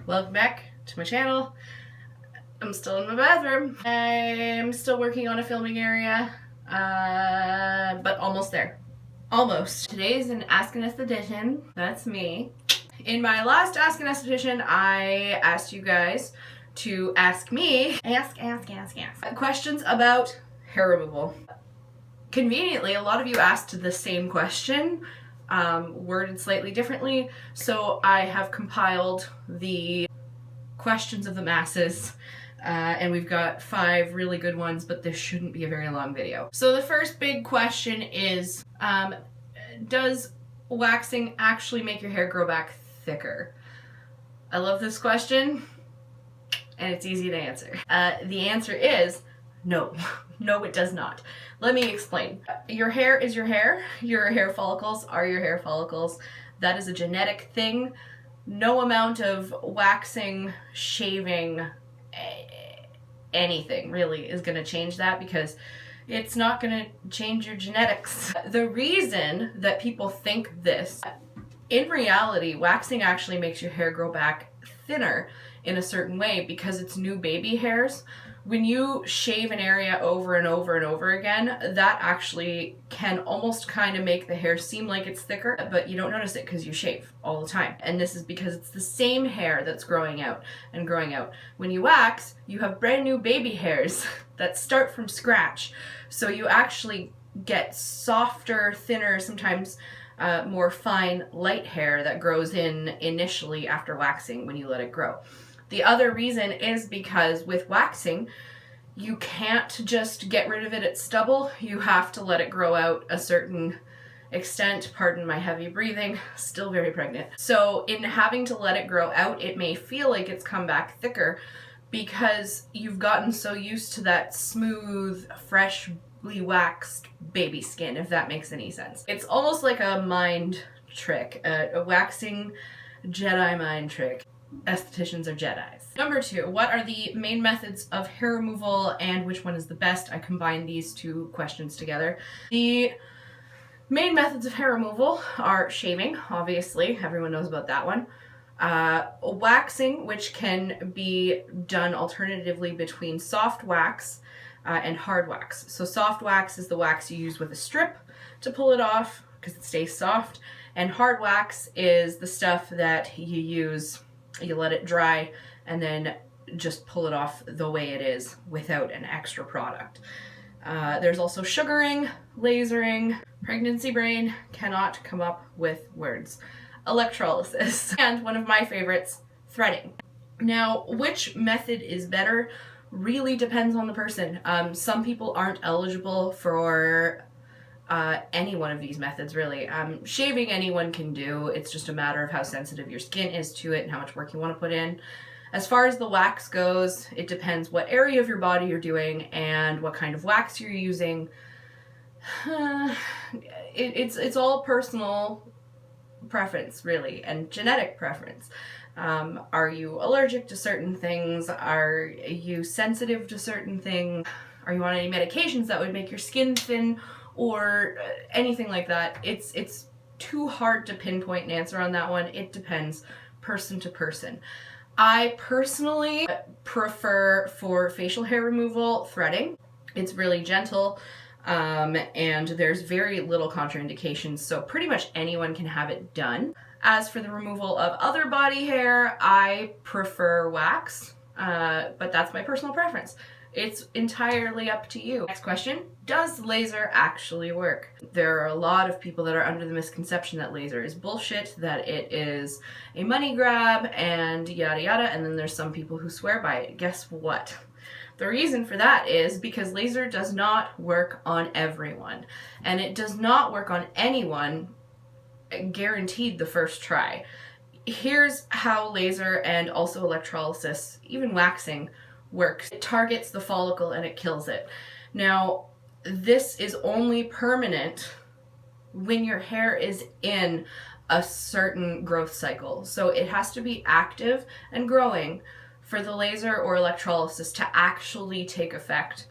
Welcome back to my channel. I'm still in my bathroom. I'm still working on a filming area, but almost there. Almost. Today's an Ask an Esthetician. That's me. In my last Ask an Esthetician, I asked you guys to ask me questions about hair removal. Conveniently, a lot of you asked the same question, worded slightly differently, so I have compiled the questions of the masses, and we've got 5 really good ones, but this shouldn't be a very long video. So the first big question is, does waxing actually make your hair grow back thicker? I love this question, and it's easy to answer. The answer is no. No, it does not. Let me explain. Your hair is your hair. Your hair follicles are your hair follicles. That is a genetic thing. No amount of waxing, shaving, anything really is going to change that, because it's not going to change your genetics. The reason that people think this, in reality, waxing actually makes your hair grow back thinner in a certain way because it's new baby hairs. When you shave an area over and over and over again, that actually can almost kind of make the hair seem like it's thicker, but you don't notice it because you shave all the time. And this is because it's the same hair that's growing out and growing out. When you wax, you have brand new baby hairs that start from scratch. So you actually get softer, thinner, sometimes more fine, light hair that grows in initially after waxing when you let it grow. The other reason is because with waxing, you can't just get rid of it at stubble. You have to let it grow out a certain extent. Pardon my heavy breathing, still very pregnant. So in having to let it grow out, it may feel like it's come back thicker because you've gotten so used to that smooth, freshly waxed baby skin, if that makes any sense. It's almost like a mind trick, a waxing Jedi mind trick. Estheticians are Jedis. Number 2, what are the main methods of hair removal and which one is the best? I combined these 2 questions together. The main methods of hair removal are shaving, obviously, everyone knows about that one. Waxing, which can be done alternatively between soft wax and hard wax. So soft wax is the wax you use with a strip to pull it off because it stays soft, and hard wax is the stuff that you use. You let it dry and then just pull it off the way it is without an extra product. There's also sugaring, lasering, pregnancy brain cannot come up with words, electrolysis, and one of my favorites, threading. Now, which method is better really depends on the person. Some people aren't eligible for any one of these methods, really. Shaving anyone can do. It's just a matter of how sensitive your skin is to it and how much work you want to put in. As far as the wax goes, it depends what area of your body you're doing and what kind of wax you're using. It's all personal preference, really, and genetic preference. Are you allergic to certain things? Are you sensitive to certain things? Are you on any medications that would make your skin thin? Or anything like that. It's too hard to pinpoint an answer on that one. It depends person to person. I personally prefer, for facial hair removal, threading. It's really gentle, and there's very little contraindications, so pretty much anyone can have it done. As for the removal of other body hair, I prefer wax, but that's my personal preference. It's entirely up to you. Next question, does laser actually work? There are a lot of people that are under the misconception that laser is bullshit, that it is a money grab, and yada yada, and then there's some people who swear by it. Guess what? The reason for that is because laser does not work on everyone, and it does not work on anyone guaranteed the first try. Here's how laser and also electrolysis, even waxing, works. It targets the follicle and it kills it. Now, this is only permanent when your hair is in a certain growth cycle. So it has to be active and growing for the laser or electrolysis to actually take effect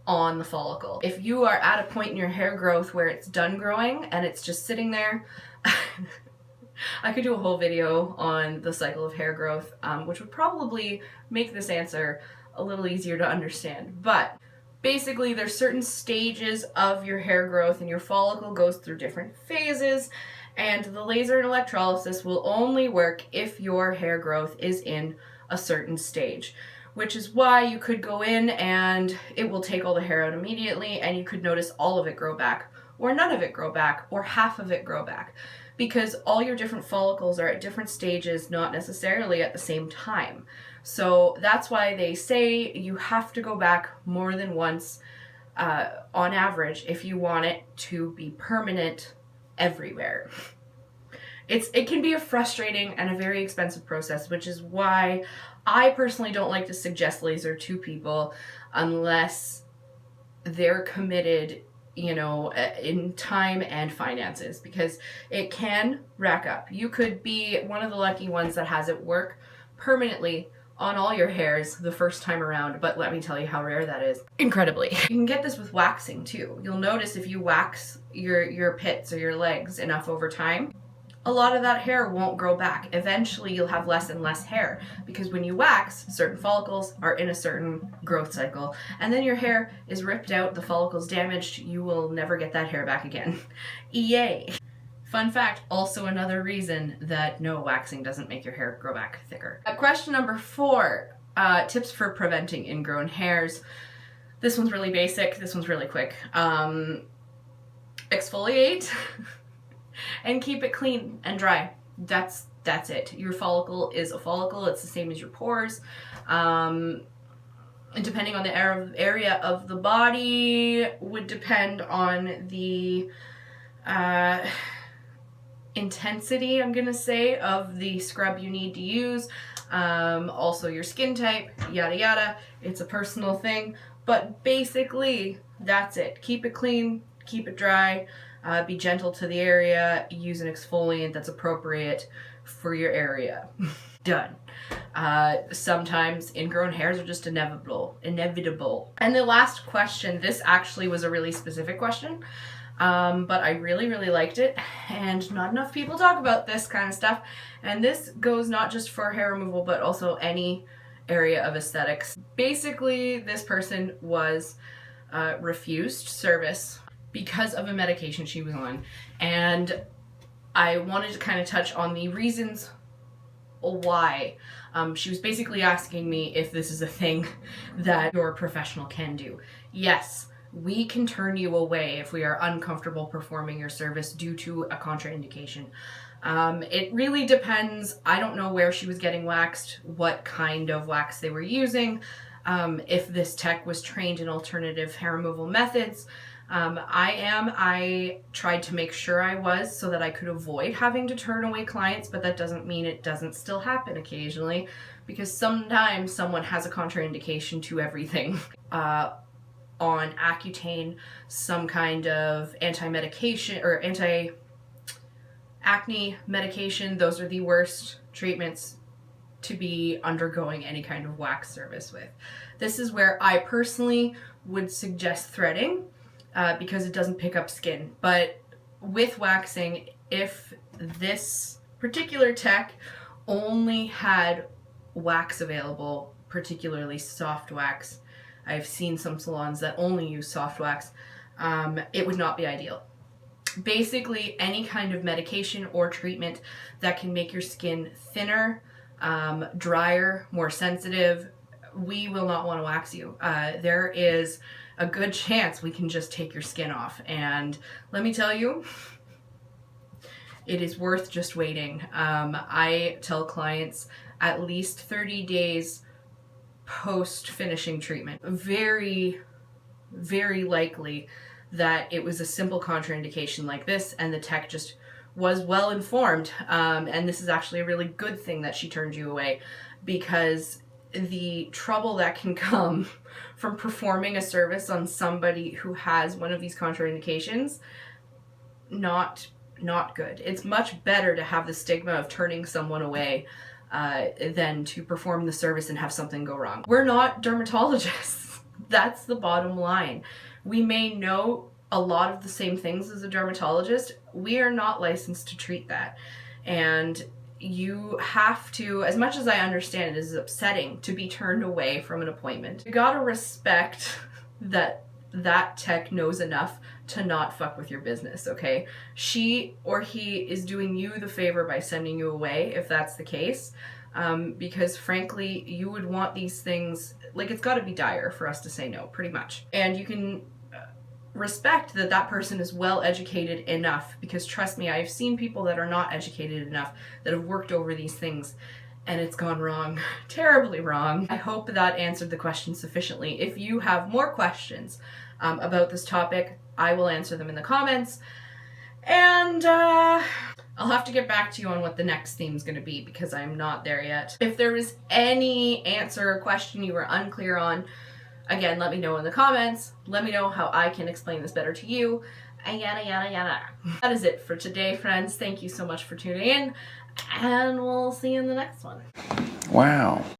on the follicle. If you are at a point in your hair growth where it's done growing and it's just sitting there, I could do a whole video on the cycle of hair growth, which would probably make this answer a little easier to understand. But basically, there's certain stages of your hair growth, and your follicle goes through different phases, and the laser and electrolysis will only work if your hair growth is in a certain stage, which is why you could go in and it will take all the hair out immediately, and you could notice all of it grow back, or none of it grow back, or half of it grow back, because all your different follicles are at different stages, not necessarily at the same time. So that's why they say you have to go back more than once on average if you want it to be permanent everywhere. It can be a frustrating and a very expensive process, which is why I personally don't like to suggest laser to people unless they're committed, you know, in time and finances, because it can rack up. You could be one of the lucky ones that has it work permanently on all your hairs the first time around, but let me tell you how rare that is. Incredibly. You can get this with waxing too. You'll notice if you wax your pits or your legs enough over time, a lot of that hair won't grow back. Eventually you'll have less and less hair, because when you wax, certain follicles are in a certain growth cycle, and then your hair is ripped out, the follicle's damaged, you will never get that hair back again. Yay! Fun fact, also another reason that no, waxing doesn't make your hair grow back thicker. Question number 4, tips for preventing ingrown hairs. This one's really basic, this one's really quick. Exfoliate and keep it clean and dry. That's it. Your follicle is a follicle, it's the same as your pores. And depending on the area of the body would depend on the intensity, I'm gonna say, of the scrub you need to use. Also your skin type, yada yada. It's a personal thing, but basically that's it. Keep it clean, keep it dry, be gentle to the area, use an exfoliant that's appropriate for your area. Done. Sometimes ingrown hairs are just inevitable. And the last question, this actually was a really specific question, but I really liked it, and not enough people talk about this kind of stuff. And this goes not just for hair removal, but also any area of aesthetics. Basically, this person was refused service because of a medication she was on, and I wanted to kind of touch on the reasons why. She was basically asking me if this is a thing that your professional can do. Yes, we can turn you away if we are uncomfortable performing your service due to a contraindication. It really depends. I don't know where she was getting waxed, what kind of wax they were using, if this tech was trained in alternative hair removal methods. I tried to make sure I was, so that I could avoid having to turn away clients, but that doesn't mean it doesn't still happen occasionally, because sometimes someone has a contraindication to everything. On Accutane, some kind of anti-medication or anti-acne medication, those are the worst treatments to be undergoing any kind of wax service with. This is where I personally would suggest threading, because it doesn't pick up skin. But with waxing, if this particular tech only had wax available, particularly soft wax, I've seen some salons that only use soft wax, it would not be ideal. Basically, any kind of medication or treatment that can make your skin thinner, drier, more sensitive, we will not want to wax you. There is a good chance we can just take your skin off, and let me tell you, it is worth just waiting. I tell clients at least 30 days post finishing treatment. Very likely that it was a simple contraindication like this, and the tech just was well informed, and this is actually a really good thing that she turned you away, because the trouble that can come from performing a service on somebody who has one of these contraindications, not good. It's much better to have the stigma of turning someone away than to perform the service and have something go wrong. We're not dermatologists. That's the bottom line. We may know a lot of the same things as a dermatologist. We are not licensed to treat that. And you have to, as much as I understand it is upsetting to be turned away from an appointment, you gotta respect that that tech knows enough to not fuck with your business, okay? She or he is doing you the favor by sending you away, if that's the case, because frankly, you would want these things, like, it's gotta be dire for us to say no, pretty much. And you can respect that that person is well educated enough, because trust me, I've seen people that are not educated enough that have worked over these things and it's gone wrong, terribly wrong. I hope that answered the question sufficiently. If you have more questions about this topic, I will answer them in the comments, and I'll have to get back to you on what the next theme is going to be, because I'm not there yet. If there is any answer or question you were unclear on, again, let me know in the comments. Let me know how I can explain this better to you. And yada, yada, yada. That is it for today, friends. Thank you so much for tuning in, and we'll see you in the next one. Wow.